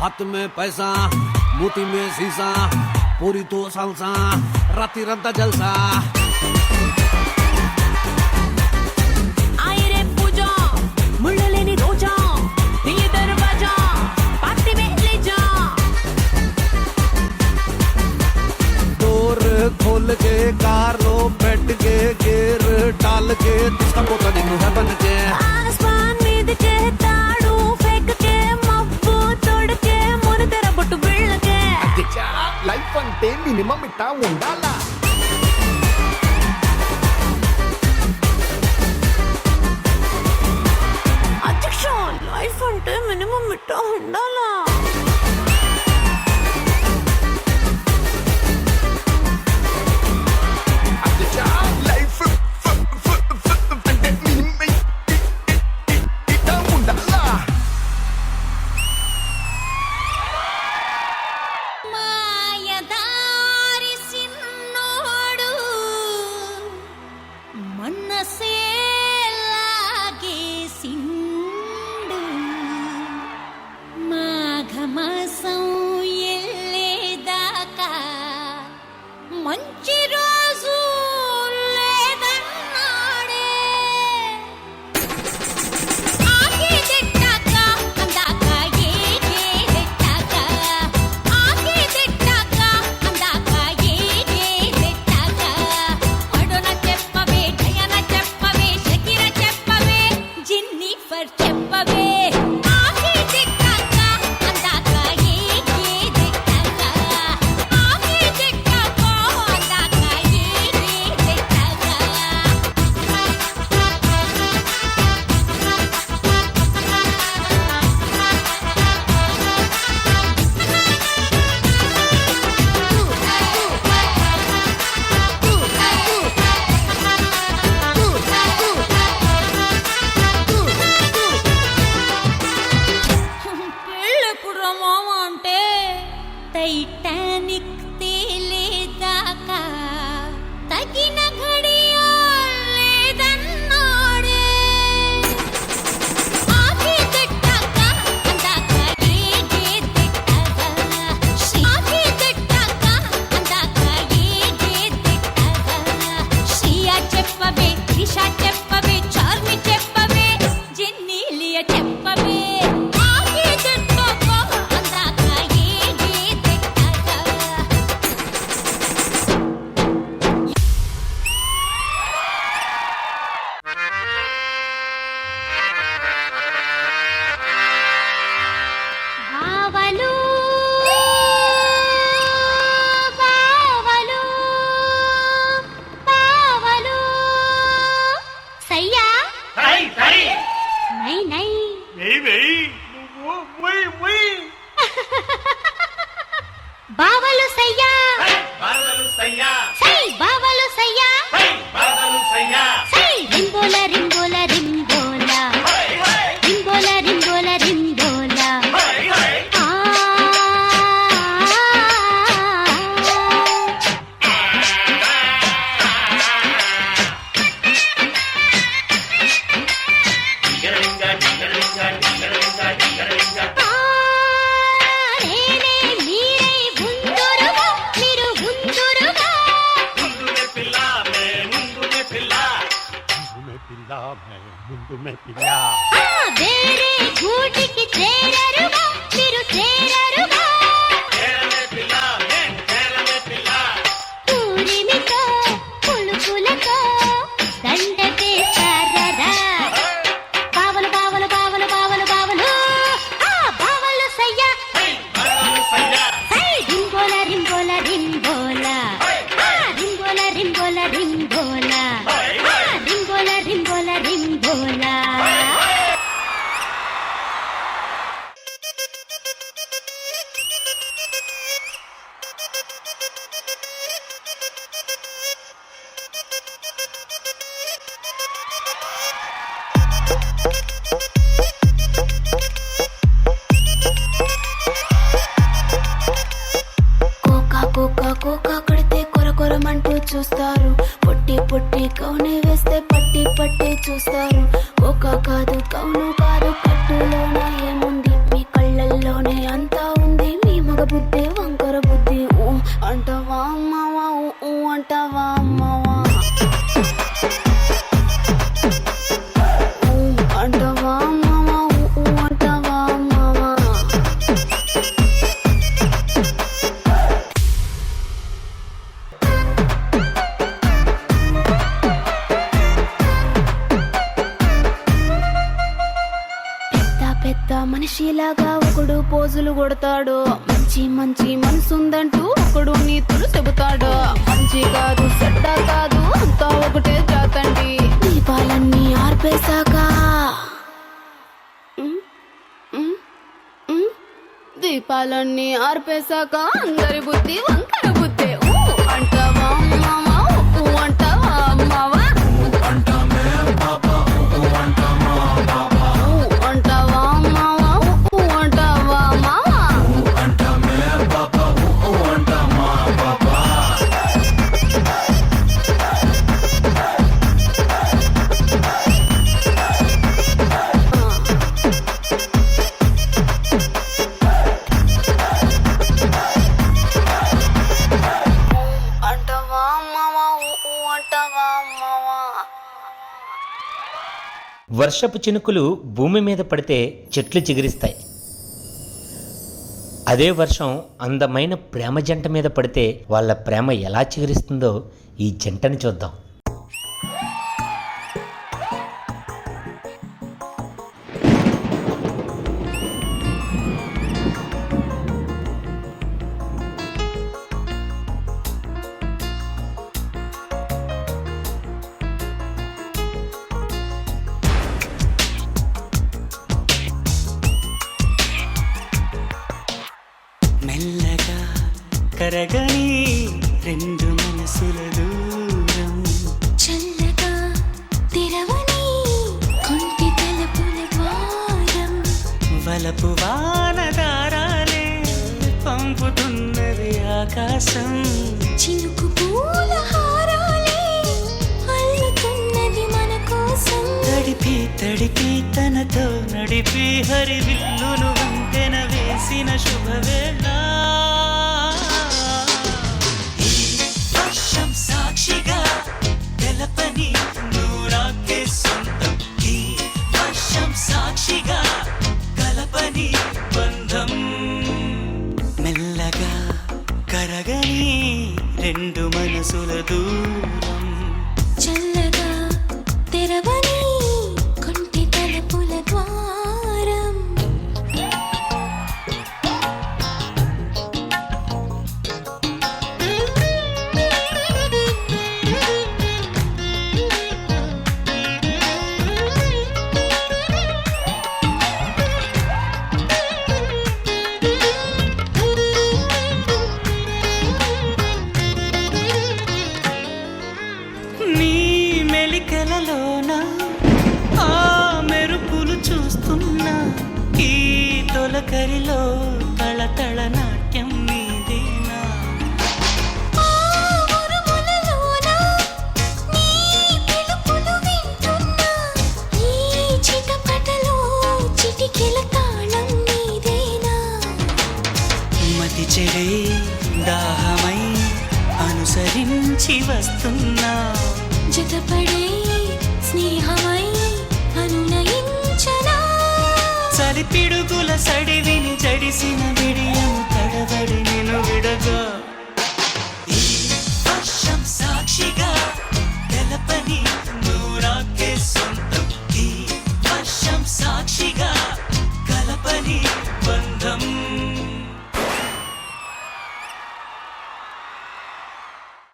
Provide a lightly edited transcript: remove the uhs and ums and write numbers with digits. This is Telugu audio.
हाथ में पैसा मोती में शीशा पूरी तो सालसा राती रद्दा जलसा आए रे पूजा मुಳ್ಳलेनी रोजा दिल दरवाजा पार्टी में ले जा डोर खोल के कार लो बैठ के गेर डाल के जिसका पोता नहीं है बन के आसमान मीद के ताड़ू फेंक के मब्बू तोड़ के मोर तेरा बट्टू बिళ్ళ के లైఫ్ అంటే మినిమం ఇట్టా ఉండాలా అధ్యక్ష లైఫ్ అంటే మినిమం ఇట్టా ఉండాలా లైఫ్ అంటే మినిమం ఇట్టా ఉండాలా మాయదారి సిన్నోడు మనసే లాగేసిండు మాఘమాసం ఎల్లేదాకా మంచి రోజు లేదన్నాడే ఆకే తిట్టాక అందాక ఏగేదెట్టాక ఆకే తిట్టాక అందాక ఏగేదెట్టాక అడున చెప్పవే డయన చెప్పవే షకీర చెప్పవే జిన్నిఫర్ చెప్పవే ఆకే తిట్టాక అందాక ఏగేదెట్టాక ఆకే తిట్టాక అందాక ఏగేదెట్టాక పెళ్ళెప్పుడు రా మామ అంటే టైటానిక్ తేలేదాకా తగిన ఘడియ లేదన్నాడే ఆకే తిట్టాక అందాక ఏగేదెట్టాక ఆకే తిట్టాక అందాక ఏగేదెట్టాక శ్రియా చెప్పవే త్రిషా చెప్పవే చార్మి చెప్పవే జెన్నీలియా చెప్పవే ఆకే తిట్టాక అందాక ఏగేదెట్టాక బావలు బావలు బావలు సయ్యా సై సై నై నై వెయ్ వెయ్ నువ్వు ముయ్ ముయ్ బావలు సయ్యా సై బాదలు సయ్యా సై బావలు సయ్యా సై బాదలు సయ్యా సై రింబోల రింబోల రింబోల హై హై రింబోల రింబోల రింబోల హై హై ఆ డింగరింగా డింగరింగా డింగరింగా డింగరింగా నేనే మీరై ఉందురుగా మీరు ఉందురుగా ముందునే పిల్ల మే ముందునే పిల్ల వేరే గూటికి చేరరుగా మీరు చేరరుగా చేరలే పిల్ల మే చేరలే పిల్ల పూరిమితో పులుపులతో దండకేశారరా బావలు బావలు బావలు బావలు బావలు ఆ బావలు సయ్యా సై బాదలు సయ్యా సై రింబోల రింబోల రింబోల హై ఆ హై రింబోల రింబోల రింబోల హై ఆ హై రింబోల రింబోల రింబోల చూస్తారు, పొట్టి పొట్టి కౌనే వేస్తే పట్టి పట్టి చూస్తారు. కోకా కాదు కౌను కాదు, కట్టులోన ఏముంది, మీ కళ్ళల్లోనే అంతా ఉంది. మీ మగ బుద్ధి వంకర బుద్ధి, ఊ అంటావా అమ్మావా, ఊ అంటావా అమ్మావా, ఊ అంటావా అమ్మావా, ఊ అంటావా అమ్మావా. పెద్ద మనిషిలాగా ఒకడు పోజులు కొడతాడు, మంచి మంచి మనసుందంటూ ఒకడు నీతులు చెబుతాడు. మంచి కాదు చెడ్డ కాదు అంతా ఒకటే జాతండి. దీపాలన్నీ ఆర్పేశాక దీపాలన్నీ ఆర్పేశాక అందరి బుద్ధి వంకర బుద్ధి. ఊ అంటావా మావా, ఊ అంటావా మావా, ఊ అంటావా మావా, ఊ అంటావా మావా. అంటావా మావా, ఊ అంటావా మావా. వర్షపు చినుకులు భూమి మీద పడితే చెట్లు చిగురిస్తాయి. అదే వర్షం అందమైన ప్రేమ జంట మీద పడితే వాళ్ళ ప్రేమ ఎలా చిగురిస్తుందో ఈ జంటని చూద్దాం. మెల్లగా కరగని రెండు మనసుల దూరం, చల్లగా తెరవని కొంటి తలుపుల ద్వారం, వలపు వానదారాలే పంపుతున్నది ఆకాశం. చినుకు పూల హారాలే అల్లుతున్నది మన కోసం. తడిపి తడిపి తనతో నడిపి హరివిల్లును వంతెన వేసిన శుభవేళ. ఈ వర్షం సాక్షిగా తెలపని నువ్వు నాకే సొంతం. ఈ వర్షం సాక్షిగా కలపని బంధం. మెల్లగా కరగని రెండు మనసుల దూరం, చల్లగా తెరవని కొంటి తలుపుల ద్వారం. నీ మెలికలలోన ఆ మెరుపులు చూస్తున్నా, ఈ తొలకరిలో తళతళ నాట్యం నీదేనా. ఆ ఉరుములలోన నీ పిలుపులు వింటున్నా, ఈ చిటపటలో చిటికెల తాళం నీదేనా. మతి చెడే దాహమై అనుసరించి వస్తున్నా, జతపడే స్నేహమై అనునయించనా. చలి పిడుగుల సడివిని జడిసిన విడియము తడబడి నిన్ను విడగా.